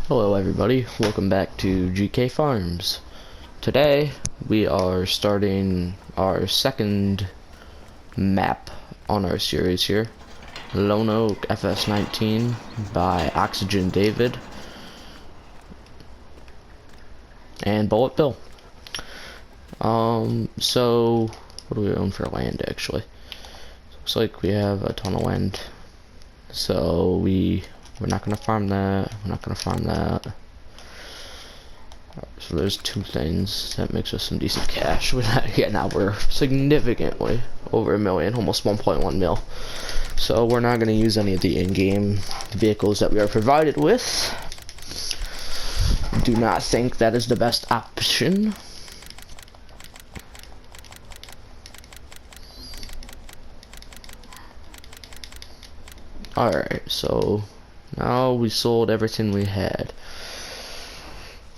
Hello everybody, welcome back to GK Farms. Today we are starting our second map on our series here, Lone Oak FS19 by Oxygen David and Bullet Bill. So what do we own for land actually? Looks like we have a ton of land, so we're not gonna farm that. We're not gonna farm that. So there's two things that makes us some decent cash. Yeah, now we're significantly over $1 million, almost 1.1 mil. So we're not gonna use any of the in-game vehicles that we are provided with. Do not think that is the best option. Alright, so now we sold everything we had.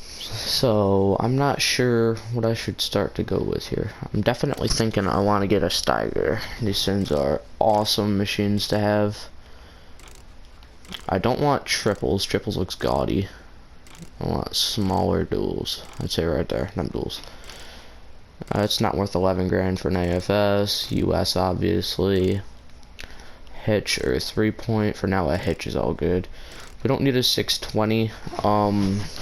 So I'm not sure what I should start to go with here. I'm definitely thinking I want to get a Steiger. These things are awesome machines to have. I don't want triples. Triples looks gaudy. I want smaller duals. I'd say right there, them duals. It's not worth 11 grand for an AFS. US obviously. Hitch or 3-point. For now, a hitch is all good. We don't need a 620.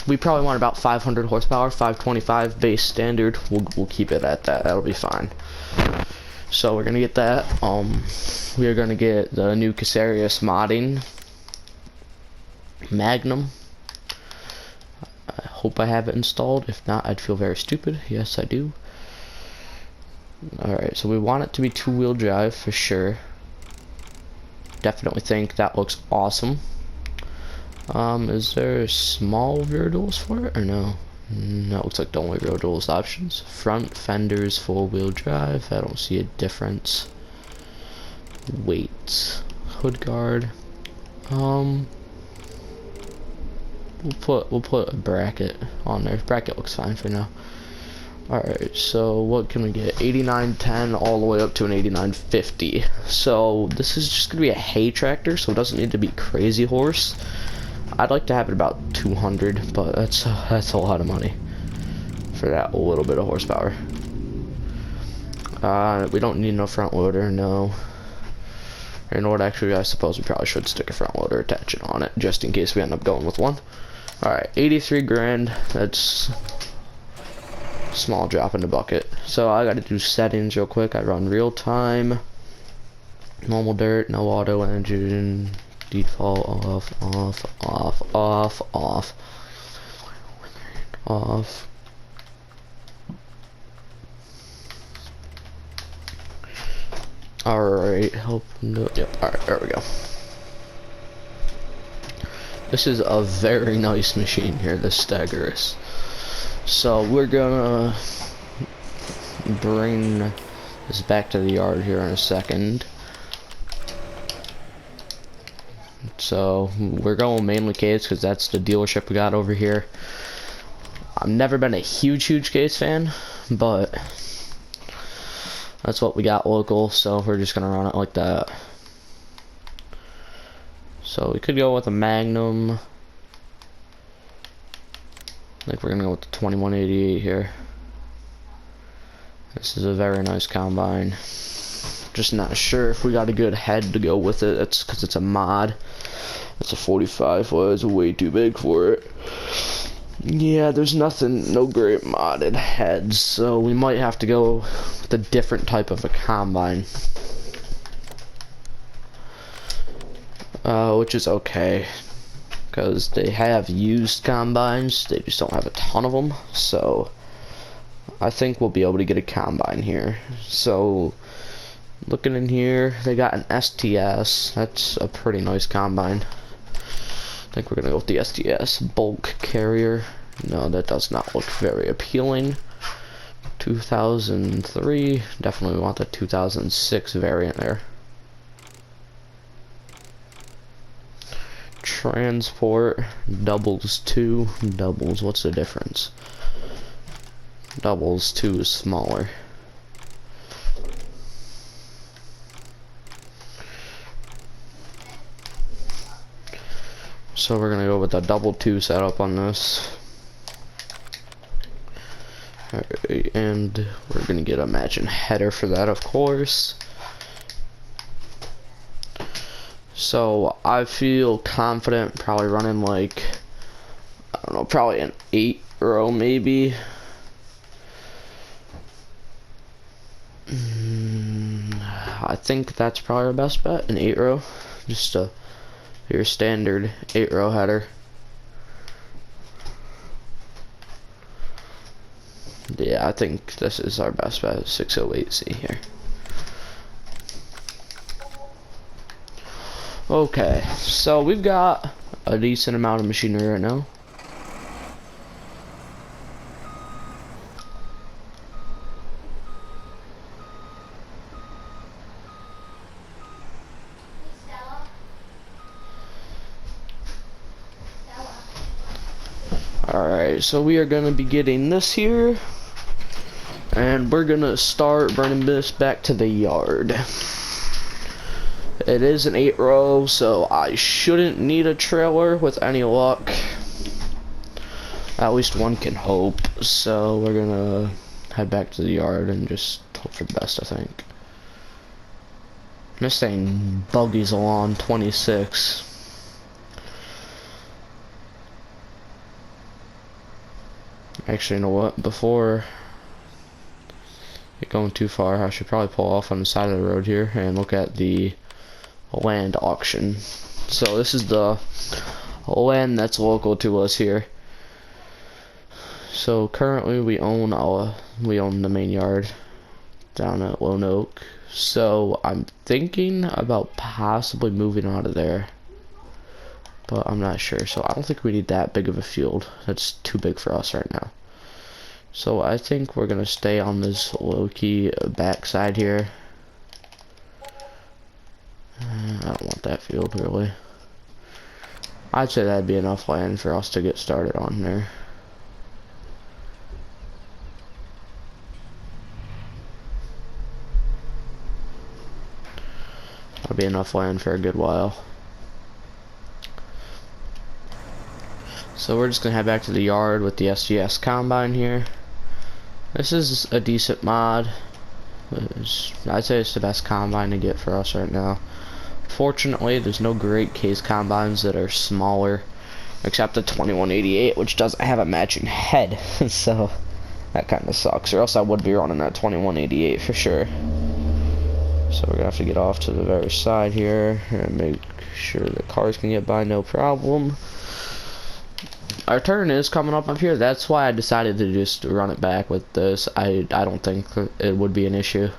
We probably want about 500 horsepower, 525 base standard. We'll keep it at that. That'll be fine. So we're gonna get that. We are gonna get the new Casarius modding Magnum. I hope I have it installed. If not, I'd feel very stupid. Yes, I do. Alright, so we want it to be 2-wheel drive for sure. Definitely think that looks awesome. Is there small rear duals for it or no? No, it looks like the only rear duals options. Front fenders, 4-wheel drive. I don't see a difference. Weights, hood guard. We'll put a bracket on there. Bracket looks fine for now. Alright, so what can we get? 8910 all the way up to an 8950. So this is just gonna be a hay tractor, so it doesn't need to be crazy horse. I'd like to have it about 200, but that's a lot of money for that little bit of horsepower. We don't need no front loader, no. You know what, actually, I suppose we probably should stick a front loader attachment on it, just in case we end up going with one. Alright, 83 grand, that's small drop in the bucket. So I gotta do settings real quick. I run real time, normal dirt, no auto engine, default off, off, off, off, off, off. Alright, help, no, yep, alright, there we go. This is a very nice machine here, the Steiger. So we're gonna bring this back to the yard here in a second. So we're going mainly Case because that's the dealership we got over here. I've never been a huge Case fan, but that's what we got local, so we're just gonna run it like that. So we could go with a Magnum. I think we're gonna go with the 2188 here. This is a very nice combine. Just not sure if we got a good head to go with it. That's because it's a mod. It's a 45, well, it's way too big for it. Yeah, there's no great modded heads, so we might have to go with a different type of a combine. Which is okay, because they have used combines, they just don't have a ton of them, so I think we'll be able to get a combine here. So looking in here, they got an STS. That's a pretty nice combine. I think we're gonna go with the STS. Bulk carrier, no, that does not look very appealing. 2003, definitely want the 2006 variant there. Transport, doubles 2, doubles, what's the difference? Doubles 2 is smaller. So we're gonna go with a double 2 setup on this. Alright, and we're gonna get a matching header for that, of course. So I feel confident probably running like, I don't know, probably an 8 row maybe. I think that's probably our best bet, an 8 row. Just your standard 8 row header. Yeah, I think this is our best bet, 608C here. Okay, so we've got a decent amount of machinery right now. Alright, so we are gonna be getting this here, and we're gonna start bringing this back to the yard. It is an 8 row, so I shouldn't need a trailer with any luck. At least one can hope. So we're gonna head back to the yard and just hope for the best, I think. This thing buggies along 26. Actually, you know what? Before going too far, I should probably pull off on the side of the road here and look at the land auction. So this is the land that's local to us here. So currently we own the main yard down at Lone Oak. So I'm thinking about possibly moving out of there, but I'm not sure. So I don't think we need that big of a field. That's too big for us right now. So I think we're gonna stay on this low-key backside here. I don't want that field really. I'd say that'd be enough land for us to get started on there. That'll be enough land for a good while. So we're just gonna head back to the yard with the SGS combine here. This is a decent mod. I'd say it's the best combine to get for us right now. Fortunately, there's no great case combines that are smaller, except the 2188, which doesn't have a matching head. So that kind of sucks, or else I would be running that 2188 for sure. So we're gonna have to get off to the very side here and make sure the cars can get by no problem. Our turn is coming up here. That's why I decided to just run it back with this. I don't think it would be an issue.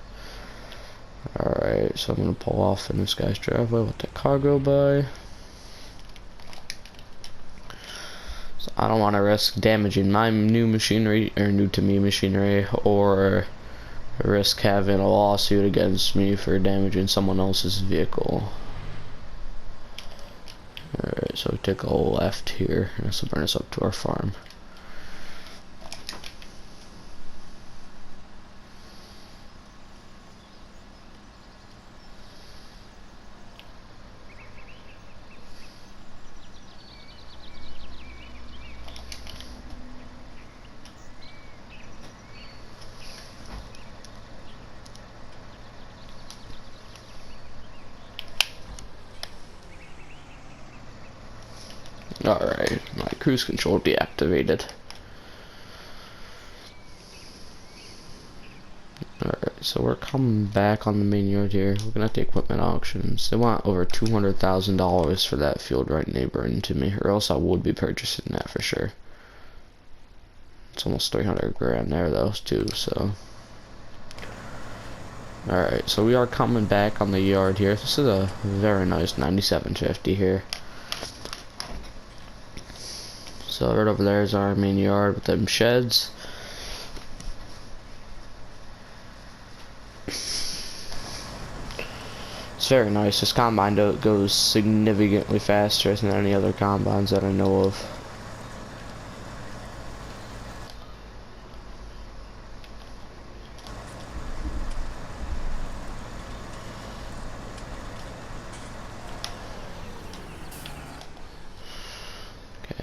Alright, so I'm gonna pull off in this guy's driveway, let the car go by. So I don't want to risk damaging my new machinery, or new to me machinery, or risk having a lawsuit against me for damaging someone else's vehicle. Alright, so we take a left here, and this will bring us up to our farm. Alright, my cruise control deactivated. Alright, so we're coming back on the main yard here. We're gonna take equipment auctions. They want over $200,000 for that field right neighboring to me, or else I would be purchasing that for sure. It's almost 300 grand there though too, so. Alright, so we are coming back on the yard here. This is a very nice 9750 here. So right over there is our main yard with them sheds. It's very nice. This combine goes significantly faster than any other combines that I know of.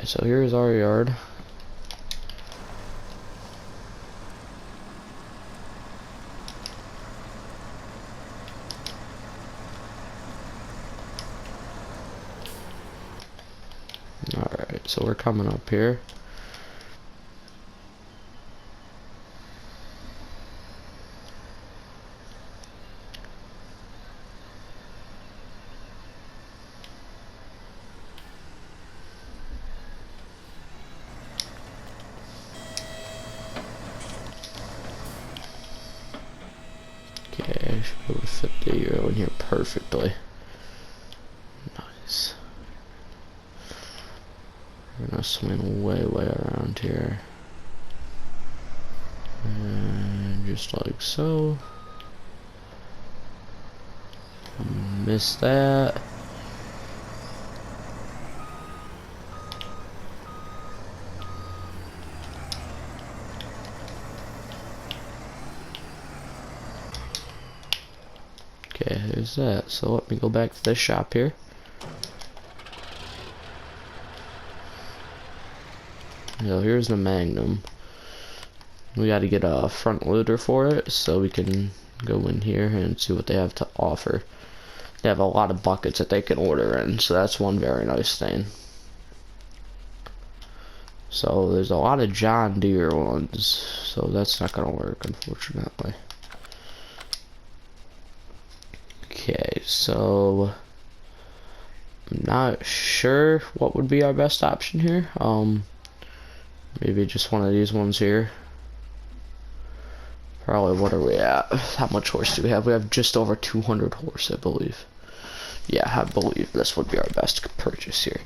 so here's our yard. Alright, so we're coming up here. Okay, I should be able to fit the Euro in here perfectly. Nice. We're gonna swing way around here. And just like so. Missed that. Okay, there's that. So let me go back to this shop here. So here's the Magnum. We got to get a front loader for it so we can go in here and see what they have to offer. They have a lot of buckets that they can order in, so that's one very nice thing. So there's a lot of John Deere ones, so that's not gonna work, unfortunately. Okay, so I'm not sure what would be our best option here. Maybe just one of these ones here. Probably, what are we at? How much horse do we have? We have just over 200 horse, I believe. Yeah, I believe this would be our best purchase here.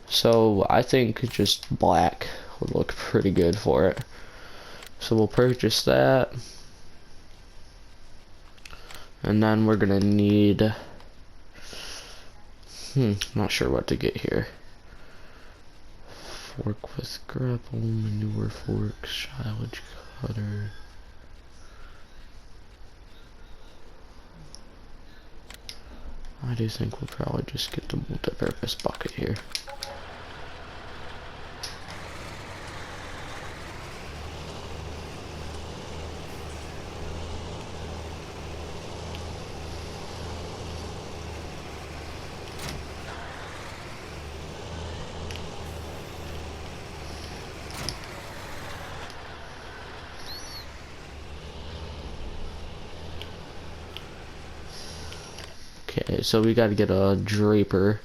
So I think just black would look pretty good for it. So we'll purchase that. And then we're gonna need, not sure what to get here. Fork with grapple, manure forks, silage cutter. I do think we'll probably just get the multi-purpose bucket here. Okay, so we gotta get a draper.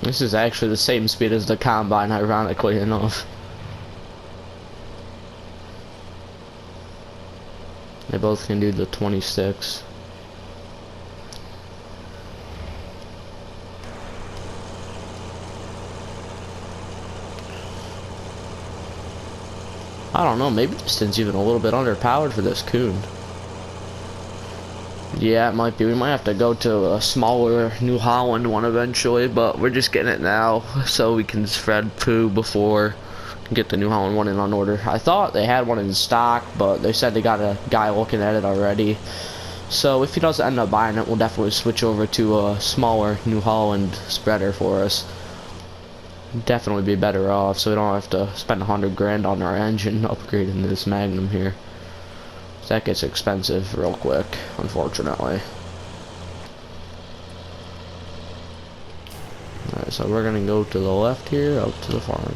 This is actually the same speed as the combine, ironically enough. They both can do the 26. I don't know, maybe this thing's even a little bit underpowered for this Kuhn. Yeah, it might be. We might have to go to a smaller New Holland one eventually, but we're just getting it now so we can spread poo before we get the New Holland one in on order. I thought they had one in stock, but they said they got a guy looking at it already. So if he doesn't end up buying it, we'll definitely switch over to a smaller New Holland spreader for us. Definitely be better off, so we don't have to spend 100 grand on our engine upgrading this Magnum here. That gets expensive real quick, unfortunately. Alright, so we're gonna go to the left here, out to the farm.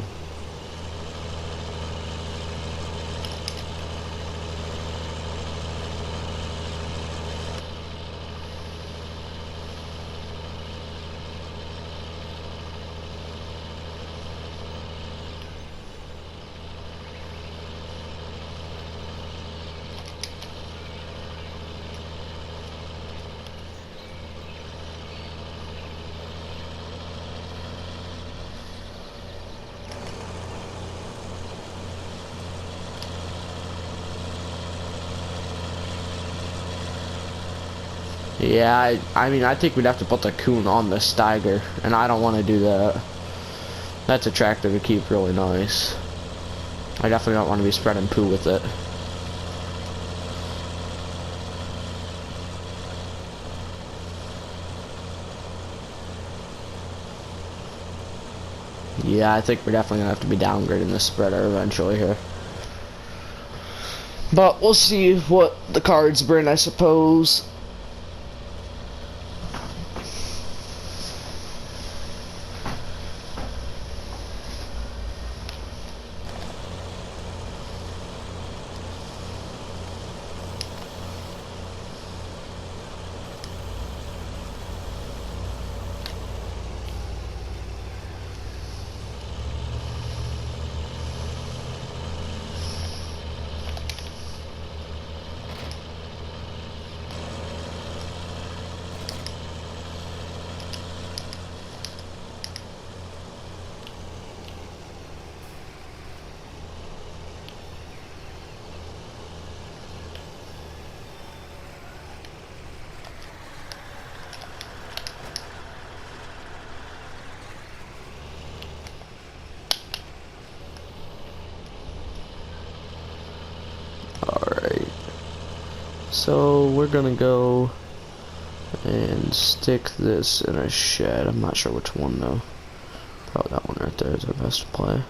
Yeah, I mean, I think we'd have to put the Coon on the Steiger, and I don't want to do that. That's a tractor to keep really nice. I definitely don't want to be spreading poo with it. Yeah, I think we're definitely gonna have to be downgrading this spreader eventually here. But we'll see what the cards bring, I suppose. Alright. So we're gonna go and stick this in a shed. I'm not sure which one though. Probably that one right there is our best play.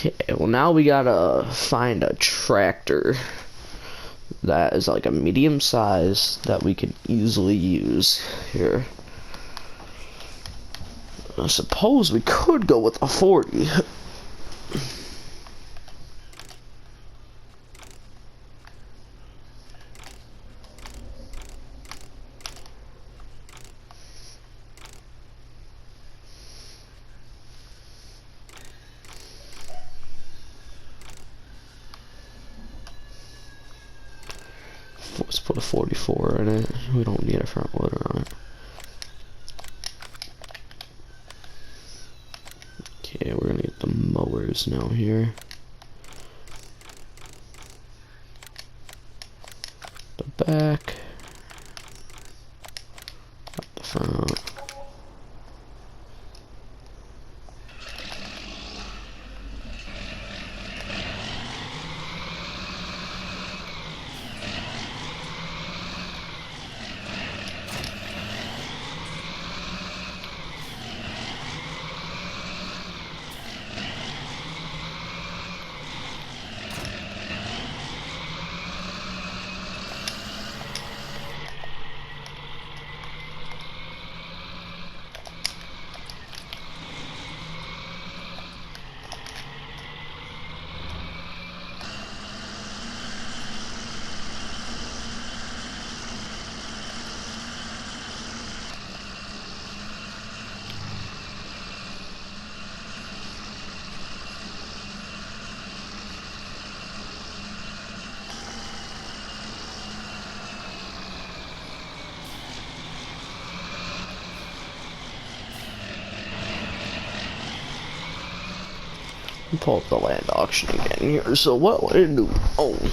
Okay, well now we gotta find a tractor that is like a medium size that we could easily use here. I suppose we could go with a 40. Let's put a 44 in it. We don't need a front loader on it. Okay, we're gonna get the mowers now here. The back. Up the front. Pull up the land auction again here. So what land do we own?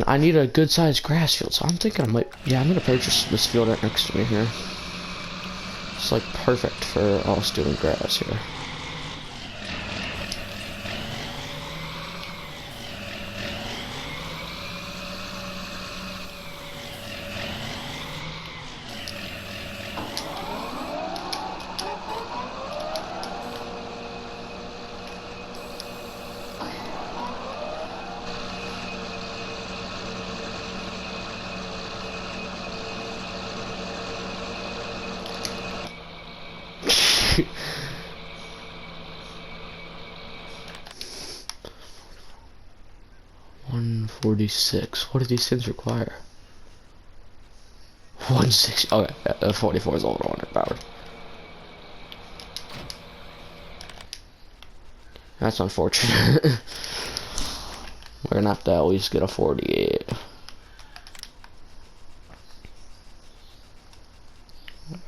I need a good sized grass field, so I'm thinking I might, yeah, I'm gonna purchase this field right next to me here. It's like perfect for us doing grass here. $146. What do these things require? 160. Okay, 44 is a little underpowered. That's unfortunate. We're gonna have to at least get a 48.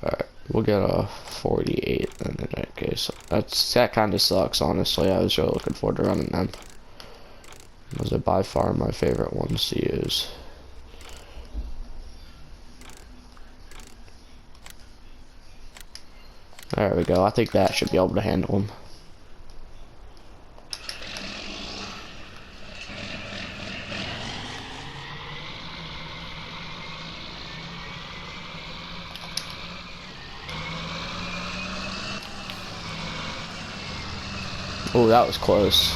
Alright, we'll get a 48 in that case. That kind of sucks, honestly. I was really looking forward to running them. Those are by far my favorite ones to use. There we go. I think that should be able to handle them. Oh, that was close.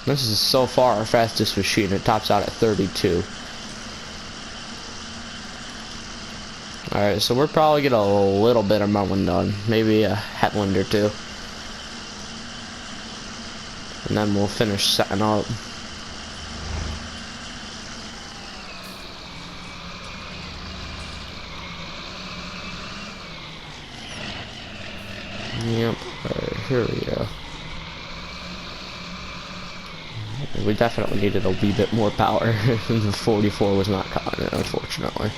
This is so far our fastest machine. It tops out at 32. Alright, so we're probably getting a little bit of mowing done. Maybe a headwind or two. And then we'll finish setting up. Yep, alright, here we go. We definitely needed a wee bit more power. The 44 was not cutting it, unfortunately.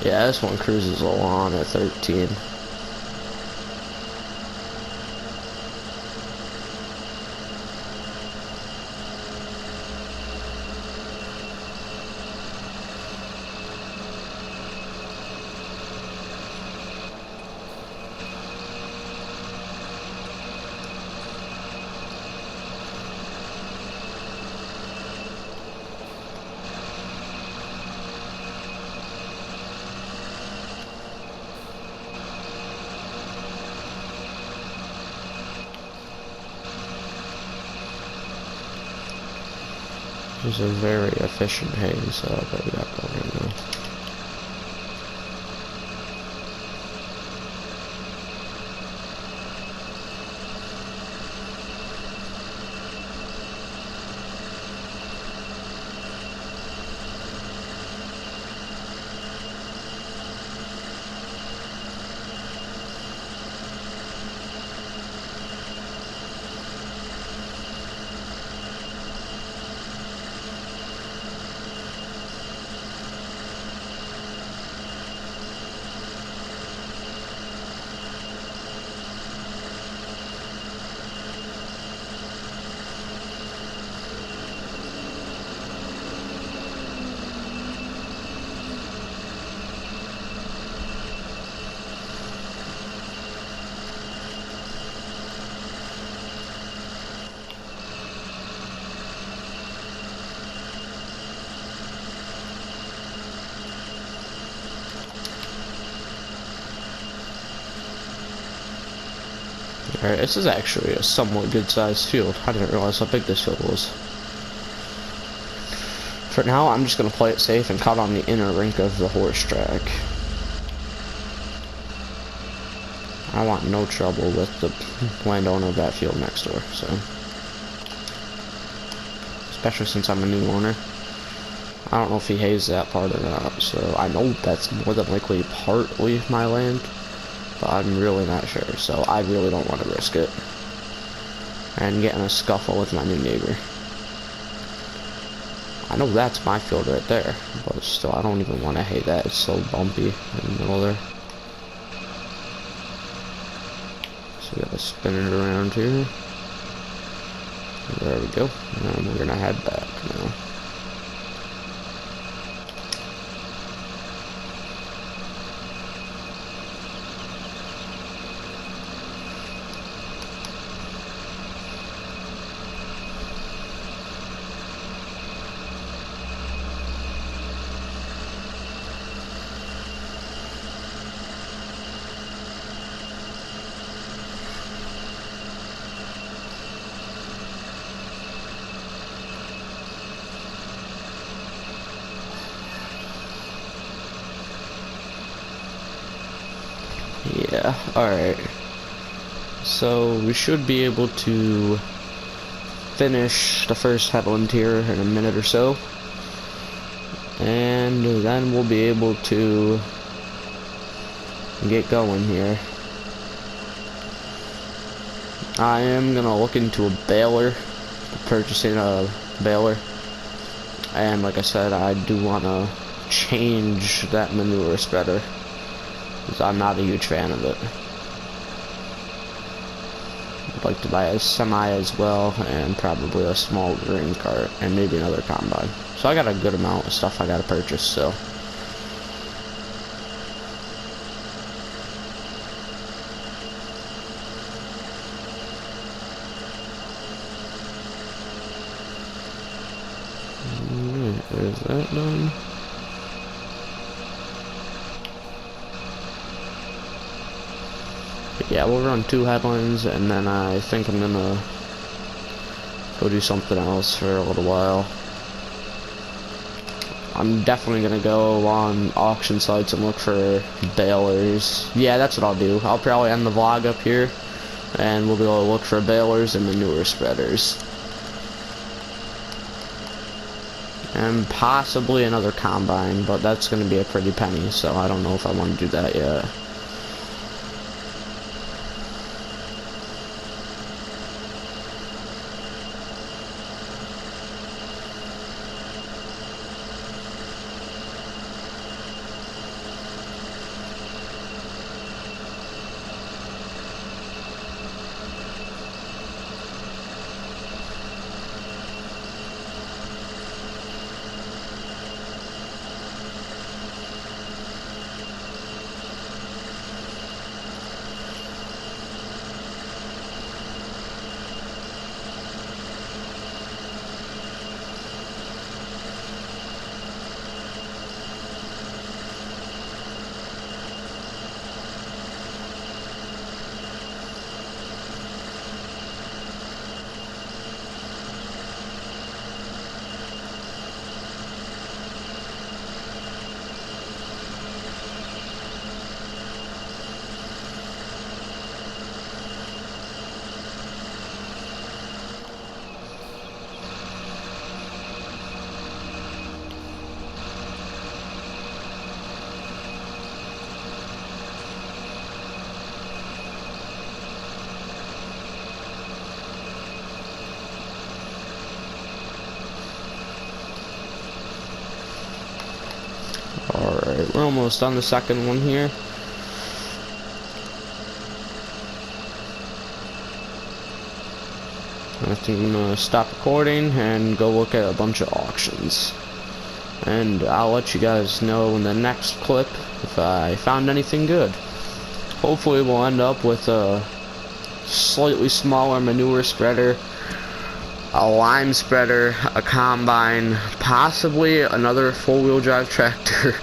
Yeah, this one cruises along at 13. This is a very efficient hay setup that we got going right now. Alright, this is actually a somewhat good sized field. I didn't realize how big this field was. For now, I'm just going to play it safe and cut on the inner rink of the horse track. I want no trouble with the landowner of that field next door, so. Especially since I'm a new owner. I don't know if he hates that part or not, so I know that's more than likely partly my land. But I'm really not sure, so I really don't want to risk it. And get in a scuffle with my new neighbor. I know that's my field right there, but still, I don't even want to hate that. It's so bumpy in the middle there. So we gotta spin it around here. There we go. And we're gonna head back now. Yeah, alright. So we should be able to finish the first headland here in a minute or so. And then we'll be able to get going here. I am gonna look into a baler, purchasing a baler. And like I said, I do want to change that manure spreader, because I'm not a huge fan of it. I'd like to buy a semi as well, and probably a small grain cart, and maybe another combine. So I got a good amount of stuff I gotta purchase, so. Is that done? Yeah, we'll run 2 headlands, and then I think I'm gonna go do something else for a little while. I'm definitely gonna go on auction sites and look for balers. Yeah, that's what I'll do. I'll probably end the vlog up here, and we'll be able to look for balers and manure spreaders. And possibly another combine, but that's gonna be a pretty penny, so I don't know if I want to do that yet. Alright, we're almost on the second one here. I think I'm gonna stop recording and go look at a bunch of auctions. And I'll let you guys know in the next clip if I found anything good. Hopefully we'll end up with a slightly smaller manure spreader, a lime spreader, a combine, possibly another four-wheel drive tractor.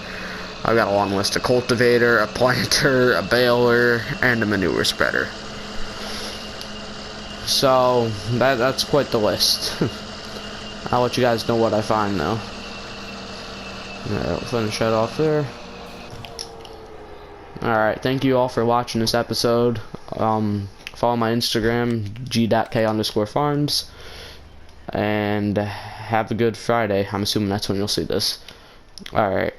I've got a long list: a cultivator, a planter, a baler, and a manure spreader. So that's quite the list. I'll let you guys know what I find though. Alright, we'll finish that off there. Alright, thank you all for watching this episode. Follow my Instagram, g.k_farms. And have a good Friday. I'm assuming that's when you'll see this. Alright.